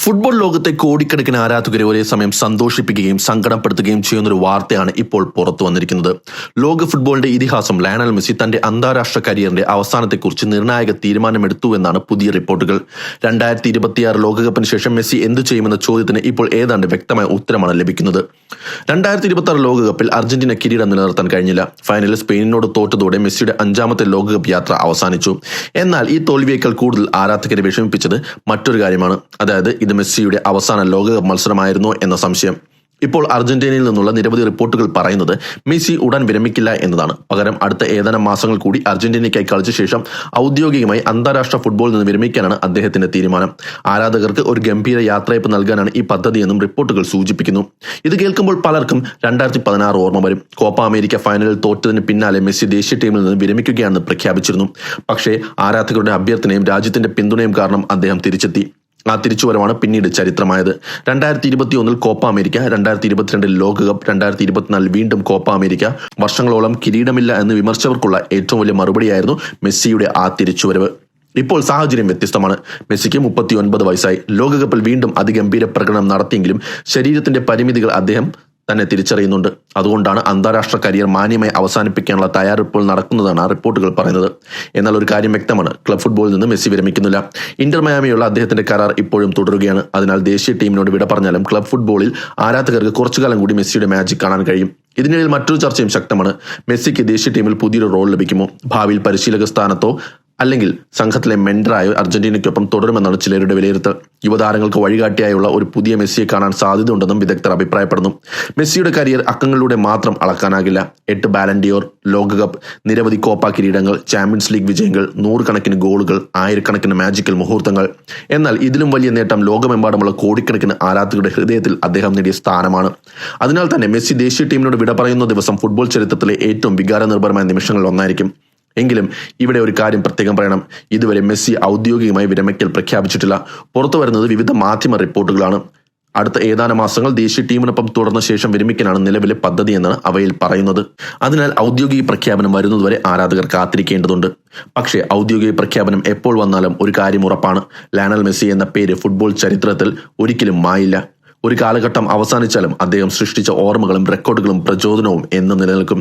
Football ലോകത്തെ കോടിക്കണക്കിന് ആരാധകരെ ഒരേ സമയം സന്തോഷിപ്പിക്കുകയും സങ്കടപ്പെടുത്തുകയും ചെയ്യുന്നൊരു വാർത്തയാണ് ഇപ്പോൾ പുറത്തു വന്നിരിക്കുന്നത്. ലോക ഫുട്ബോളിന്റെ ഇതിഹാസം ലയണൽ മെസ്സി തന്റെ അന്താരാഷ്ട്ര കരിയറിന്റെ അവസാനത്തെക്കുറിച്ച് നിർണായക തീരുമാനമെടുത്തു എന്നാണ് പുതിയ റിപ്പോർട്ടുകൾ. 2026 ലോകകപ്പിന് ശേഷം മെസ്സി എന്തു ചെയ്യുമെന്ന ചോദ്യത്തിന് ഇപ്പോൾ ഏതാണ്ട് വ്യക്തമായ ഉത്തരമാണ് ലഭിക്കുന്നത്. 2026 ലോകകപ്പിൽ അർജന്റീന കിരീടം നിലനിർത്താൻ കഴിഞ്ഞില്ല. ഫൈനലിൽ സ്പെയിനിനോട് തോറ്റതോടെ മെസ്സിയുടെ 5ാമത്തെ ലോകകപ്പ് യാത്ര അവസാനിച്ചു. എന്നാൽ ഈ തോൽവിയേക്കാൾ കൂടുതൽ ആരാധകരെ വിഷമിപ്പിച്ചത് മറ്റൊരു കാര്യമാണ്. അതായത് ഇത് മെസ്സിയുടെ അവസാന ലോകകപ്പ് മത്സരമായിരുന്നോ എന്ന സംശയം. ഇപ്പോൾ അർജന്റീനയിൽ നിന്നുള്ള നിരവധി റിപ്പോർട്ടുകൾ പറയുന്നത് മെസ്സി ഉടൻ വിരമിക്കില്ല എന്നതാണ്. പകരം അടുത്ത ഏതാനും മാസങ്ങൾ കൂടി അർജന്റീനയ്ക്കായി കളിച്ച ശേഷം ഔദ്യോഗികമായി അന്താരാഷ്ട്ര ഫുട്ബോളിൽ നിന്ന് വിരമിക്കാനാണ് അദ്ദേഹത്തിന്റെ തീരുമാനം. ആരാധകർക്ക് ഒരു ഗംഭീര യാത്രയപ്പ് നൽകാനാണ് ഈ പദ്ധതിയെന്നും റിപ്പോർട്ടുകൾ സൂചിപ്പിക്കുന്നു. ഇത് കേൾക്കുമ്പോൾ പലർക്കും 2016 ഓർമ്മ വരും. കോപ്പ അമേരിക്ക ഫൈനലിൽ തോറ്റതിന് പിന്നാലെ മെസ്സി ദേശീയ ടീമിൽ നിന്ന് വിരമിക്കുകയാണെന്ന് പ്രഖ്യാപിച്ചിരുന്നു. പക്ഷേ ആരാധകരുടെ അഭ്യർത്ഥനയും രാജ്യത്തിന്റെ പിന്തുണയും കാരണം അദ്ദേഹം തിരിച്ചെത്തി. ആ തിരിച്ചുവരവാണ് പിന്നീട് ചരിത്രമായത്. 2021 കോപ്പ അമേരിക്ക, 2022 ലോകകപ്പ്, 2024 വീണ്ടും കോപ്പ അമേരിക്ക. വർഷങ്ങളോളം കിരീടമില്ല എന്ന് വിമർശകർക്കുള്ള ഏറ്റവും വലിയ മറുപടിയായിരുന്നു മെസ്സിയുടെ ആ തിരിച്ചുവരവ്. ഇപ്പോൾ സാഹചര്യം വ്യത്യസ്തമാണ്. മെസ്സിക്ക് 39 വയസ്സായി. ലോകകപ്പിൽ വീണ്ടും അതിഗംഭീര പ്രകടനം നടത്തിയെങ്കിലും ശരീരത്തിന്റെ പരിമിതികൾ അദ്ദേഹം തന്നെ തിരിച്ചറിയുന്നുണ്ട്. അതുകൊണ്ടാണ് അന്താരാഷ്ട്ര കരിയർ മാന്യമായി അവസാനിപ്പിക്കാനുള്ള തയ്യാറെടുപ്പുകൾ നടക്കുന്നതാണ് റിപ്പോർട്ടുകൾ പറയുന്നത്. എന്നാൽ ഒരു കാര്യം വ്യക്തമാണ്, ക്ലബ് ഫുട്ബോളിൽ നിന്ന് മെസ്സി വിരമിക്കുന്നില്ല. ഇന്റർ മയാമിയുള്ള അദ്ദേഹത്തിന്റെ കരാർ ഇപ്പോഴും തുടരുകയാണ്. അതിനാൽ ദേശീയ ടീമിനോട് വിട പറഞ്ഞാലും ക്ലബ് ഫുട്ബോളിൽ ആരാധകർക്ക് കുറച്ചുകാലം കൂടി മെസ്സിയുടെ മാജിക് കാണാൻ കഴിയും. ഇതിനിടയിൽ മറ്റൊരു ചർച്ചയും ശക്തമാണ്. മെസ്സിക്ക് ദേശീയ ടീമിൽ പുതിയൊരു റോൾ ലഭിക്കുമോ? ഭാവിയിൽ പരിശീലക സ്ഥാനത്തോ അല്ലെങ്കിൽ സംഘത്തിലെ മെന്ററായോ അർജന്റീനയ്ക്കൊപ്പം തുടരുമെന്നാണ് ചിലരുടെ വിലയിരുത്തൽ. യുവതാരങ്ങൾക്ക് വഴികാട്ടിയായുള്ള ഒരു പുതിയ മെസ്സിയെ കാണാൻ സാധ്യതയുണ്ടെന്നും വിദഗ്ധർ അഭിപ്രായപ്പെടുന്നു. മെസ്സിയുടെ കരിയർ അക്കങ്ങളിലൂടെ മാത്രം അളക്കാനാകില്ല. 8 ബാലൻഡിയോർ, ലോകകപ്പ്, നിരവധി കോപ്പ കിരീടങ്ങൾ, ചാമ്പ്യൻസ് ലീഗ് വിജയങ്ങൾ, 100 കണക്കിന് ഗോളുകൾ, 1000 മാജിക്കൽ മുഹൂർത്തങ്ങൾ. എന്നാൽ ഇതിലും വലിയ നേട്ടം ലോകമെമ്പാടുമുള്ള കോടിക്കണക്കിന് ആരാധകരുടെ ഹൃദയത്തിൽ അദ്ദേഹം നേടിയ സ്ഥാനമാണ്. അതിനാൽ തന്നെ മെസ്സി ദേശീയ ടീമിനോട് വിട പറയുന്ന ദിവസം ഫുട്ബോൾ ചരിത്രത്തിലെ ഏറ്റവും വികാരനിർഭരമായ നിമിഷങ്ങളിൽ ഒന്നായിരിക്കും. എങ്കിലും ഇവിടെ ഒരു കാര്യം പ്രത്യേകം പറയണം. ഇതുവരെ മെസ്സി ഔദ്യോഗികമായി വിരമിക്കൽ പ്രഖ്യാപിച്ചിട്ടില്ല. പുറത്തു വരുന്നത് വിവിധ മാധ്യമ റിപ്പോർട്ടുകളാണ്. അടുത്ത ഏതാനും മാസങ്ങൾ ദേശീയ ടീമിനൊപ്പം തുടർന്ന ശേഷം വിരമിക്കാനാണ് നിലവിലെ പദ്ധതി എന്നാണ് അവയിൽ പറയുന്നത്. അതിനാൽ ഔദ്യോഗിക പ്രഖ്യാപനം വരുന്നതുവരെ ആരാധകർ കാത്തിരിക്കേണ്ടതുണ്ട്. പക്ഷേ ഔദ്യോഗിക പ്രഖ്യാപനം എപ്പോൾ വന്നാലും ഒരു കാര്യം ഉറപ്പാണ്, ലയണൽ മെസ്സി എന്ന പേര് ഫുട്ബോൾ ചരിത്രത്തിൽ ഒരിക്കലും മായില്ല. ഒരു കാലഘട്ടം അവസാനിച്ചാലും അദ്ദേഹം സൃഷ്ടിച്ച ഓർമ്മകളും റെക്കോർഡുകളും പ്രചോദനവും എന്ന് നിലനിൽക്കും.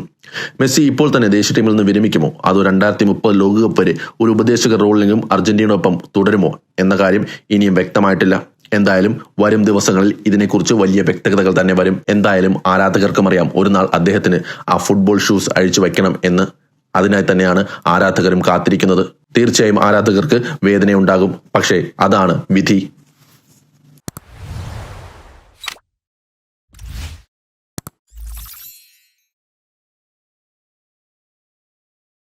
മെസ്സി ഇപ്പോൾ തന്നെ ദേശീയ ടീമിൽ നിന്ന് വിരമിക്കുമോ, അതോ 2030 ലോകകപ്പ് വരെ ഒരു ഉപദേശക റോളിലും അർജന്റീനയൊപ്പം തുടരുമോ എന്ന കാര്യം ഇനിയും വ്യക്തമായിട്ടില്ല. എന്തായാലും വരും ദിവസങ്ങളിൽ ഇതിനെക്കുറിച്ച് വലിയ വ്യക്തതകൾ തന്നെ വരും. എന്തായാലും ആരാധകർക്കും അറിയാം, ഒരു നാൾ അദ്ദേഹത്തിന് ആ ഫുട്ബോൾ ഷൂസ് അഴിച്ചു വയ്ക്കണം എന്ന്. അതിനായി തന്നെയാണ് ആരാധകരും കാത്തിരിക്കുന്നത്. തീർച്ചയായും ആരാധകർക്ക് വേദനയുണ്ടാകും, പക്ഷേ അതാണ് വിധി.